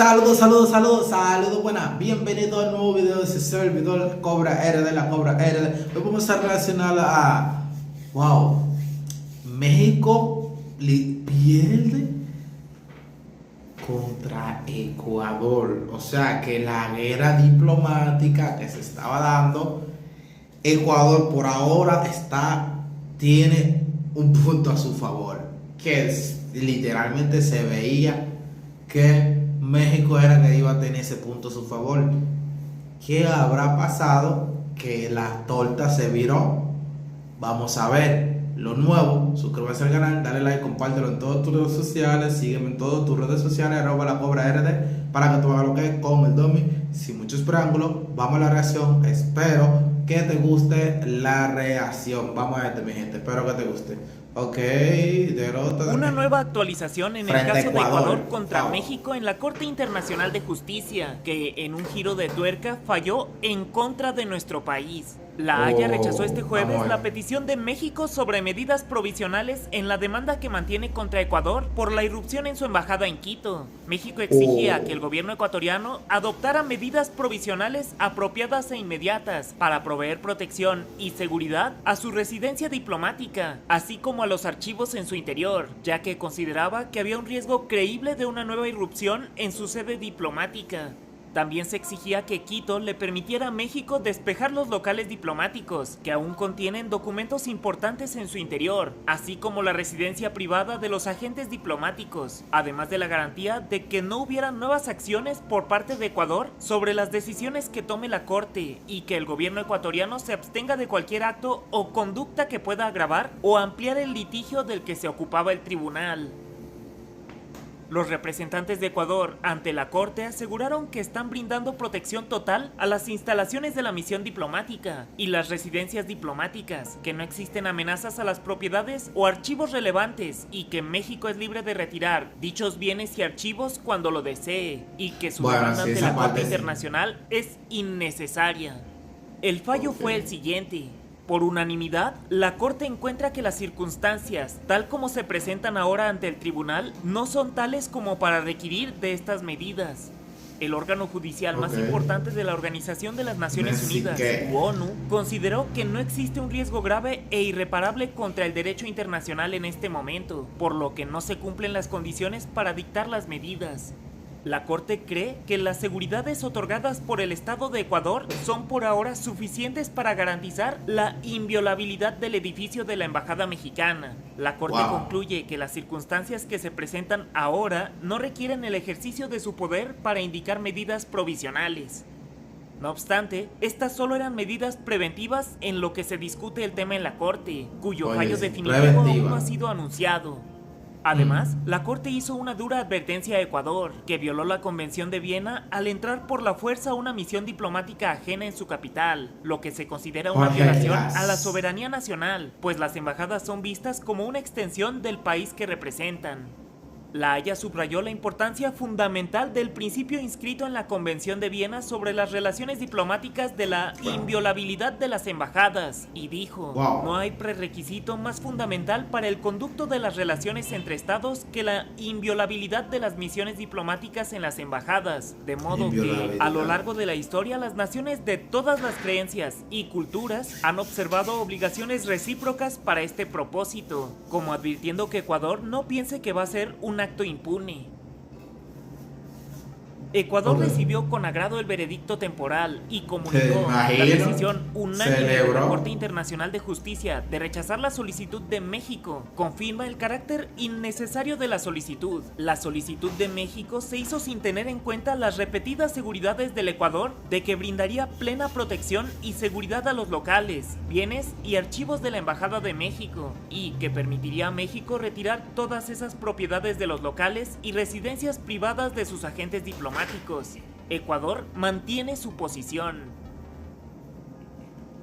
Saludos, buenas. Bienvenido al nuevo video de ese servidor Cobra RD, la Cobra RD. Hoy vamos a relacionar a... Wow. México pierde contra Ecuador. O sea que la guerra diplomática que se estaba dando, Ecuador por ahora tiene un punto a su favor. Literalmente se veía que México era que iba a tener ese punto a su favor. ¿Qué habrá pasado? Que la torta se viró. Vamos a ver lo nuevo. Suscríbete al canal, dale like, compártelo en todas tus redes sociales, sígueme en todas tus redes sociales, @LaCobraRD, para que tú hagas lo que es con el Domi. Sin muchos preámbulos, vamos a la reacción. Espero que te guste la reacción. Vamos a ver, mi gente, espero que te guste. Ok, derrota. Una nueva actualización en el frente caso a de Ecuador Ecuador. contra Wow. México en la Corte Internacional de Justicia, que en un giro de tuerca falló en contra de nuestro país. La Haya rechazó este jueves vamos. la petición de México sobre medidas provisionales en la demanda que mantiene contra Ecuador por la irrupción en su embajada en Quito. México exigía que el gobierno ecuatoriano adoptara medidas provisionales apropiadas e inmediatas para proveer protección y seguridad a su residencia diplomática, así como a los archivos en su interior, ya que consideraba que había un riesgo creíble de una nueva irrupción en su sede diplomática. También se exigía que Quito le permitiera a México despejar los locales diplomáticos, que aún contienen documentos importantes en su interior, así como la residencia privada de los agentes diplomáticos, además de la garantía de que no hubiera nuevas acciones por parte de Ecuador sobre las decisiones que tome la Corte, y que el gobierno ecuatoriano se abstenga de cualquier acto o conducta que pueda agravar o ampliar el litigio del que se ocupaba el tribunal. Los representantes de Ecuador ante la Corte aseguraron que están brindando protección total a las instalaciones de la misión diplomática y las residencias diplomáticas, que no existen amenazas a las propiedades o archivos relevantes y que México es libre de retirar dichos bienes y archivos cuando lo desee, y que su demanda ante la Corte Internacional es innecesaria. El fallo fue el siguiente. Por unanimidad, la Corte encuentra que las circunstancias, tal como se presentan ahora ante el tribunal, no son tales como para requerir de estas medidas. El órgano judicial más importante de la Organización de las Naciones Unidas, ONU, consideró que no existe un riesgo grave e irreparable contra el derecho internacional en este momento, por lo que no se cumplen las condiciones para dictar las medidas. La Corte cree que las seguridades otorgadas por el Estado de Ecuador son por ahora suficientes para garantizar la inviolabilidad del edificio de la Embajada Mexicana. La Corte concluye que las circunstancias que se presentan ahora no requieren el ejercicio de su poder para indicar medidas provisionales. No obstante, estas solo eran medidas preventivas en lo que se discute el tema en la Corte, cuyo fallo definitivo aún no ha sido anunciado. Además, la Corte hizo una dura advertencia a Ecuador, que violó la Convención de Viena al entrar por la fuerza a una misión diplomática ajena en su capital, lo que se considera una violación a la soberanía nacional, pues las embajadas son vistas como una extensión del país que representan. La Haya subrayó la importancia fundamental del principio inscrito en la Convención de Viena sobre las relaciones diplomáticas de la inviolabilidad de las embajadas y dijo, no hay prerequisito más fundamental para el conducto de las relaciones entre estados que la inviolabilidad de las misiones diplomáticas en las embajadas, de modo que a lo largo de la historia las naciones de todas las creencias y culturas han observado obligaciones recíprocas para este propósito, como advirtiendo que Ecuador no piense que va a ser un acto impune. Ecuador recibió con agrado el veredicto temporal y comunicó la decisión unánime de la Corte Internacional de Justicia de rechazar la solicitud de México. Confirma el carácter innecesario de la solicitud. La solicitud de México se hizo sin tener en cuenta las repetidas seguridades del Ecuador de que brindaría plena protección y seguridad a los locales, bienes y archivos de la Embajada de México, y que permitiría a México retirar todas esas propiedades de los locales y residencias privadas de sus agentes diplomáticos. Ecuador mantiene su posición.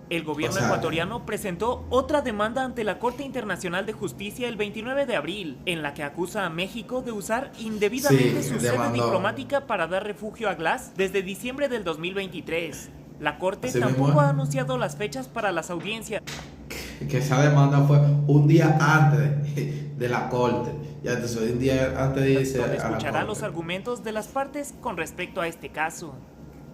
El gobierno ecuatoriano presentó otra demanda ante la Corte Internacional de Justicia el 29 de abril, en la que acusa a México de usar indebidamente su sede diplomática para dar refugio a Glass desde diciembre del 2023. La Corte tampoco ha anunciado las fechas para las audiencias. que esa demanda fue un día antes de la corte. Ya entonces un día antes de irse donde a la escuchará corte. los argumentos de las partes con respecto a este caso.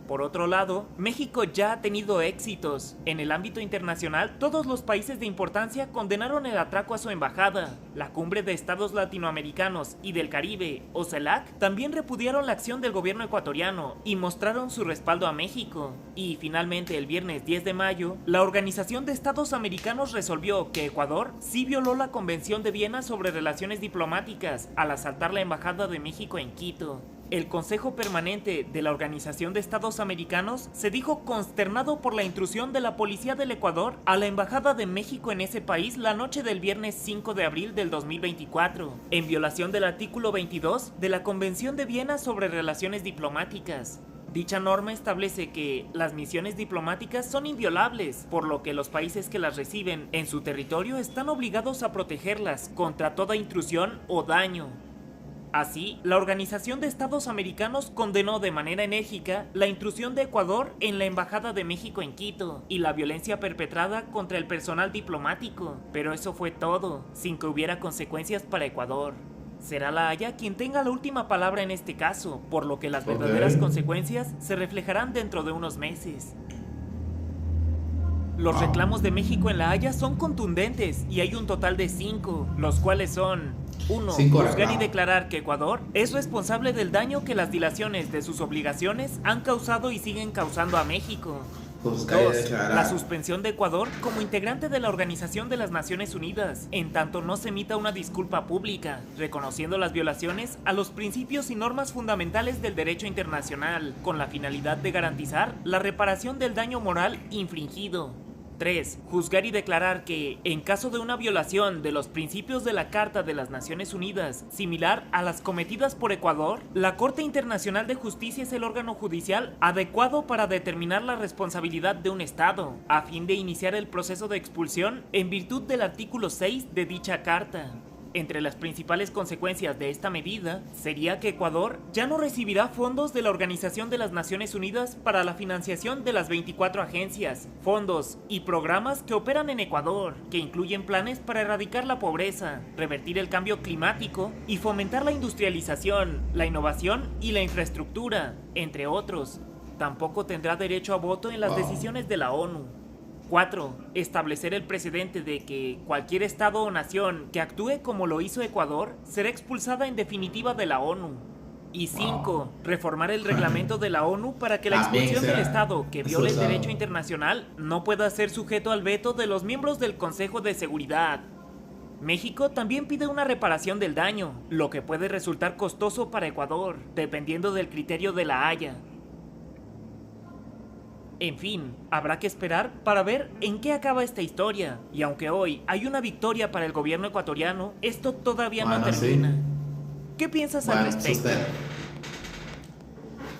Por otro lado, México ya ha tenido éxitos. En el ámbito internacional, todos los países de importancia condenaron el atraco a su embajada. La Cumbre de Estados Latinoamericanos y del Caribe, o CELAC, también repudiaron la acción del gobierno ecuatoriano y mostraron su respaldo a México. Y finalmente, el viernes 10 de mayo, la Organización de Estados Americanos resolvió que Ecuador sí violó la Convención de Viena sobre Relaciones Diplomáticas al asaltar la embajada de México en Quito. El Consejo Permanente de la Organización de Estados Americanos se dijo consternado por la intrusión de la Policía del Ecuador a la Embajada de México en ese país la noche del viernes 5 de abril del 2024, en violación del artículo 22 de la Convención de Viena sobre Relaciones Diplomáticas. Dicha norma establece que las misiones diplomáticas son inviolables, por lo que los países que las reciben en su territorio están obligados a protegerlas contra toda intrusión o daño. Así, la Organización de Estados Americanos condenó de manera enérgica la intrusión de Ecuador en la Embajada de México en Quito y la violencia perpetrada contra el personal diplomático, pero eso fue todo, sin que hubiera consecuencias para Ecuador. Será La Haya quien tenga la última palabra en este caso, por lo que las verdaderas consecuencias se reflejarán dentro de unos meses. Los reclamos de México en La Haya son contundentes y hay un total de 5, los cuales son: 1. Juzgar y declarar que Ecuador es responsable del daño que las dilaciones de sus obligaciones han causado y siguen causando a México. 2. La suspensión de Ecuador como integrante de la Organización de las Naciones Unidas, en tanto no se emita una disculpa pública, reconociendo las violaciones a los principios y normas fundamentales del derecho internacional, con la finalidad de garantizar la reparación del daño moral infligido. 3. Juzgar y declarar que, en caso de una violación de los principios de la Carta de las Naciones Unidas, similar a las cometidas por Ecuador, la Corte Internacional de Justicia es el órgano judicial adecuado para determinar la responsabilidad de un Estado, a fin de iniciar el proceso de expulsión en virtud del artículo 6 de dicha Carta. Entre las principales consecuencias de esta medida sería que Ecuador ya no recibirá fondos de la Organización de las Naciones Unidas para la financiación de las 24 agencias, fondos y programas que operan en Ecuador, que incluyen planes para erradicar la pobreza, revertir el cambio climático y fomentar la industrialización, la innovación y la infraestructura, entre otros. Tampoco tendrá derecho a voto en las decisiones de la ONU. 4. Establecer el precedente de que cualquier estado o nación que actúe como lo hizo Ecuador será expulsada en definitiva de la ONU. Y 5. Reformar el reglamento de la ONU para que la expulsión del estado que viole el derecho internacional no pueda ser sujeto al veto de los miembros del Consejo de Seguridad. México también pide una reparación del daño, lo que puede resultar costoso para Ecuador, dependiendo del criterio de La Haya. En fin, habrá que esperar para ver en qué acaba esta historia, y aunque hoy hay una victoria para el gobierno ecuatoriano, esto todavía no termina. Sí. ¿Qué piensas al respecto?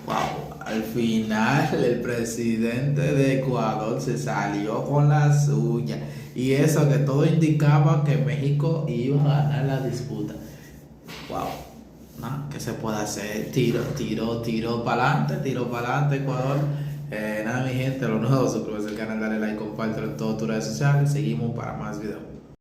Wow, al final el presidente de Ecuador se salió con la suya, y eso que todo indicaba que México iba a ganar la disputa. Wow. ¿No? ¿Qué se puede hacer? Tiro para adelante, Ecuador. Nada, mi gente, lo nuevo, suscríbete al canal, dale like, compártelo en todas tus redes sociales. Seguimos para más videos.